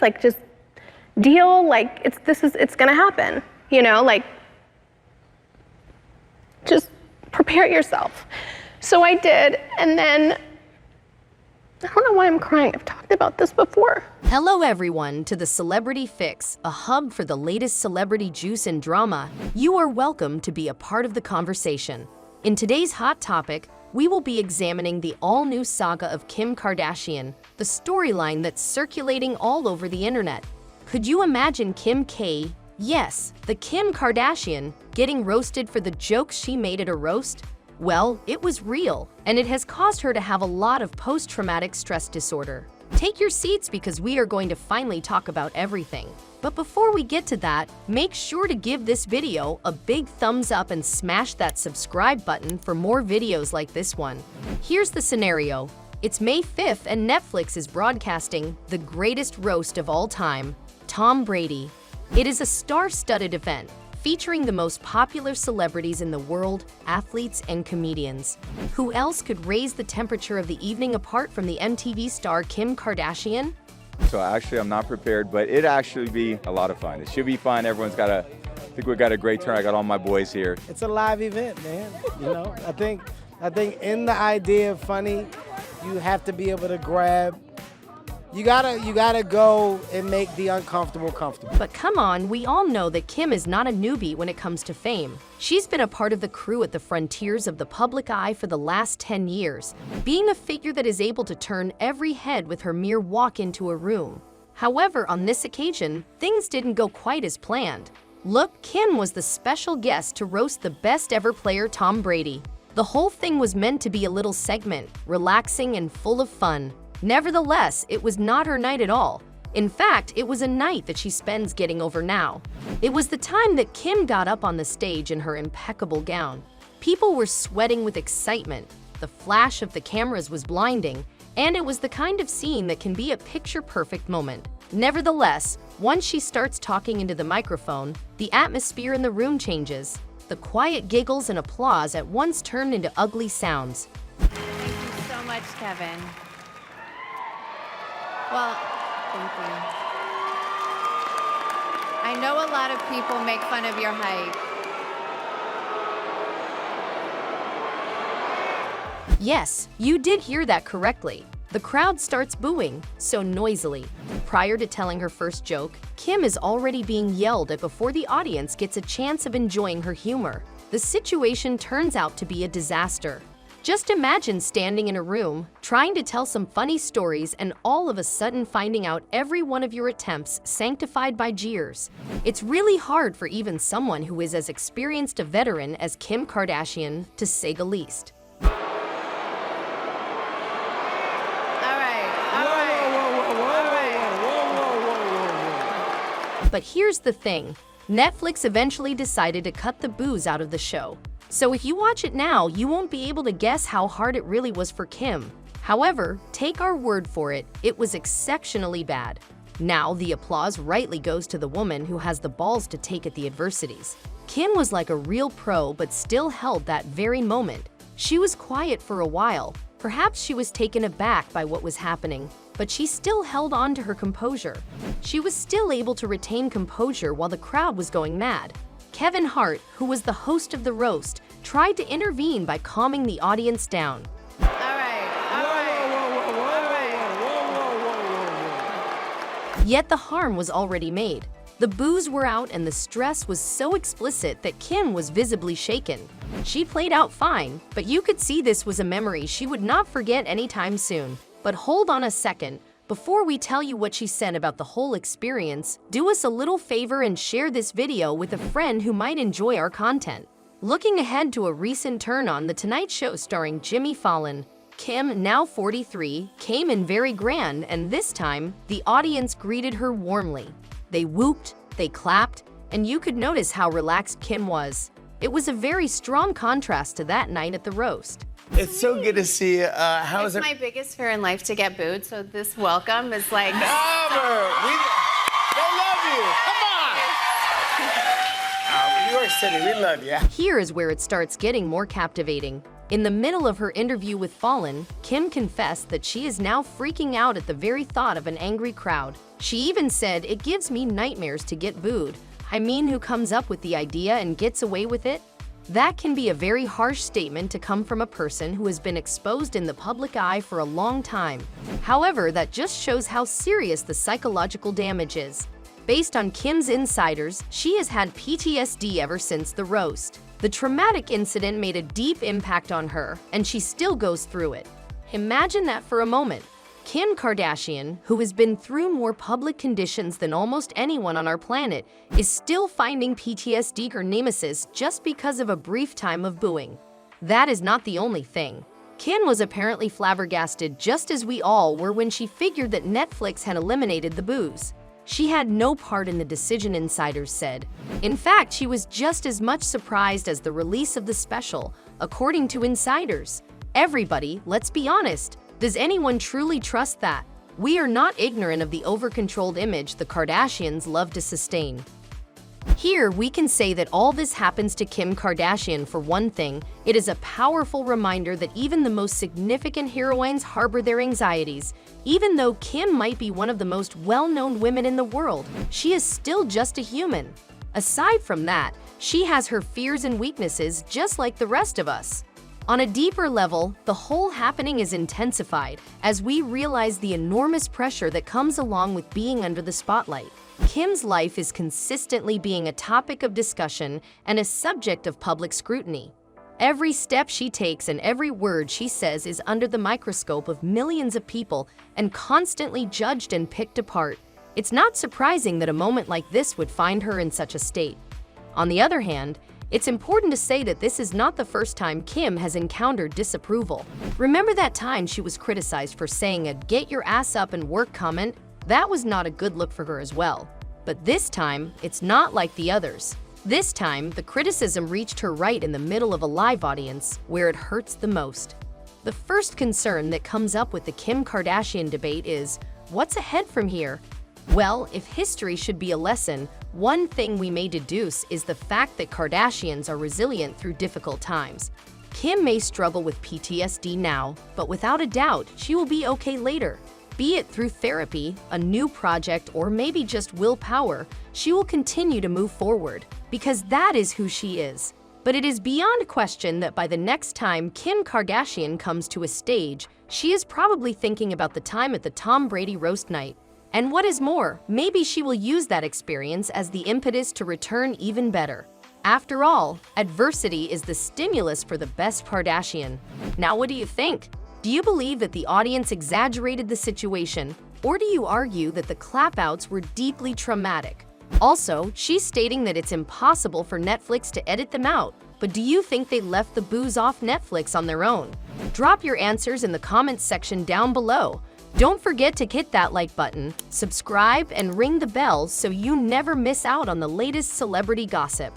like just deal, like it's gonna happen, you know, like just prepare yourself. So I did, and then I don't know why I'm crying. I've talked about this before. Hello everyone to the Celebrity Fix, a hub for the latest celebrity juice and drama. You are welcome to be a part of the conversation. In today's hot topic, we will be examining the all-new saga of Kim Kardashian, the storyline that's circulating all over the internet. Could you imagine Kim K, yes, the Kim Kardashian, getting roasted for the jokes she made at a roast? Well, it was real, and it has caused her to have a lot of post-traumatic stress disorder. Take your seats because we are going to finally talk about everything. But before we get to that, make sure to give this video a big thumbs up and smash that subscribe button for more videos like this one. Here's the scenario. It's May 5th and Netflix is broadcasting the greatest roast of all time, Tom Brady. It is a star-studded event featuring the most popular celebrities in the world, athletes and comedians. Who else could raise the temperature of the evening apart from the MTV star Kim Kardashian? So actually I'm not prepared, but it'd actually be a lot of fun. It should be fun. I think we got a great turn. I got all my boys here. It's a live event, man. You know, I think in the idea of funny, you have to be able to grab. You gotta go and make the uncomfortable comfortable. But come on, we all know that Kim is not a newbie when it comes to fame. She's been a part of the crew at the frontiers of the public eye for the last 10 years, being a figure that is able to turn every head with her mere walk into a room. However, on this occasion, things didn't go quite as planned. Look, Kim was the special guest to roast the best ever player Tom Brady. The whole thing was meant to be a little segment, relaxing and full of fun. Nevertheless, it was not her night at all. In fact, it was a night that she spends getting over now. It was the time that Kim got up on the stage in her impeccable gown. People were sweating with excitement, the flash of the cameras was blinding, and it was the kind of scene that can be a picture-perfect moment. Nevertheless, once she starts talking into the microphone, the atmosphere in the room changes. The quiet giggles and applause at once turned into ugly sounds. Thank you so much, Kevin. Well, thank you. I know a lot of people make fun of your height. Yes, you did hear that correctly. The crowd starts booing, so noisily. Prior to telling her first joke, Kim is already being yelled at before the audience gets a chance of enjoying her humor. The situation turns out to be a disaster. Just imagine standing in a room, trying to tell some funny stories, and all of a sudden finding out every one of your attempts sanctified by jeers. It's really hard for even someone who is as experienced a veteran as Kim Kardashian, to say the least. But here's the thing. Netflix eventually decided to cut the booze out of the show. So if you watch it now, you won't be able to guess how hard it really was for Kim. However, take our word for it, it was exceptionally bad. Now, the applause rightly goes to the woman who has the balls to take at the adversities. Kim was like a real pro but still held that very moment. She was quiet for a while. Perhaps she was taken aback by what was happening, but she still held on to her composure. She was still able to retain composure while the crowd was going mad. Kevin Hart, who was the host of the roast, tried to intervene by calming the audience down. Yet the harm was already made. The boos were out and the stress was so explicit that Kim was visibly shaken. She played out fine, but you could see this was a memory she would not forget anytime soon. But hold on a second. Before we tell you what she said about the whole experience, do us a little favor and share this video with a friend who might enjoy our content. Looking ahead to a recent turn on The Tonight Show starring Jimmy Fallon, Kim, now 43, came in very grand, and this time, the audience greeted her warmly. They whooped, they clapped, and you could notice how relaxed Kim was. It was a very strong contrast to that night at the roast. It's so good to see you. How is it? It's my biggest fear in life to get booed, so this welcome is like... Never! They love you! Come on! You are sitting. We love you. Here is where it starts getting more captivating. In the middle of her interview with Fallon, Kim confessed that she is now freaking out at the very thought of an angry crowd. She even said, "It gives me nightmares to get booed. I mean, who comes up with the idea and gets away with it?" That can be a very harsh statement to come from a person who has been exposed in the public eye for a long time. However, that just shows how serious the psychological damage is. Based on Kim's insiders, she has had PTSD ever since the roast. The traumatic incident made a deep impact on her, and she still goes through it. Imagine that for a moment. Kim Kardashian, who has been through more public conditions than almost anyone on our planet, is still finding PTSD her nemesis just because of a brief time of booing. That is not the only thing. Kim was apparently flabbergasted just as we all were when she figured that Netflix had eliminated the boos. She had no part in the decision, insiders said. In fact, she was just as much surprised as the release of the special, according to insiders. Everybody, let's be honest, does anyone truly trust that? We are not ignorant of the over-controlled image the Kardashians love to sustain. Here, we can say that all this happens to Kim Kardashian for one thing. It is a powerful reminder that even the most significant heroines harbor their anxieties. Even though Kim might be one of the most well-known women in the world, she is still just a human. Aside from that, she has her fears and weaknesses just like the rest of us. On a deeper level, the whole happening is intensified as we realize the enormous pressure that comes along with being under the spotlight. Kim's life is consistently being a topic of discussion and a subject of public scrutiny. Every step she takes and every word she says is under the microscope of millions of people and constantly judged and picked apart. It's not surprising that a moment like this would find her in such a state. On the other hand, it's important to say that this is not the first time Kim has encountered disapproval. Remember that time she was criticized for saying a "get your ass up and work" comment? That was not a good look for her as well. But this time, it's not like the others. This time, the criticism reached her right in the middle of a live audience, where it hurts the most. The first concern that comes up with the Kim Kardashian debate is, what's ahead from here? Well, if history should be a lesson, one thing we may deduce is the fact that Kardashians are resilient through difficult times. Kim may struggle with PTSD now, but without a doubt, she will be okay later. Be it through therapy, a new project, or maybe just willpower, she will continue to move forward, because that is who she is. But it is beyond question that by the next time Kim Kardashian comes to a stage, she is probably thinking about the time at the Tom Brady roast night. And what is more, maybe she will use that experience as the impetus to return even better. After all, adversity is the stimulus for the best Kardashian. Now, what do you think? Do you believe that the audience exaggerated the situation, or do you argue that the clapouts were deeply traumatic? Also, she's stating that it's impossible for Netflix to edit them out, but do you think they left the boos off Netflix on their own? Drop your answers in the comments section down below. Don't forget to hit that like button, subscribe, and ring the bell so you never miss out on the latest celebrity gossip.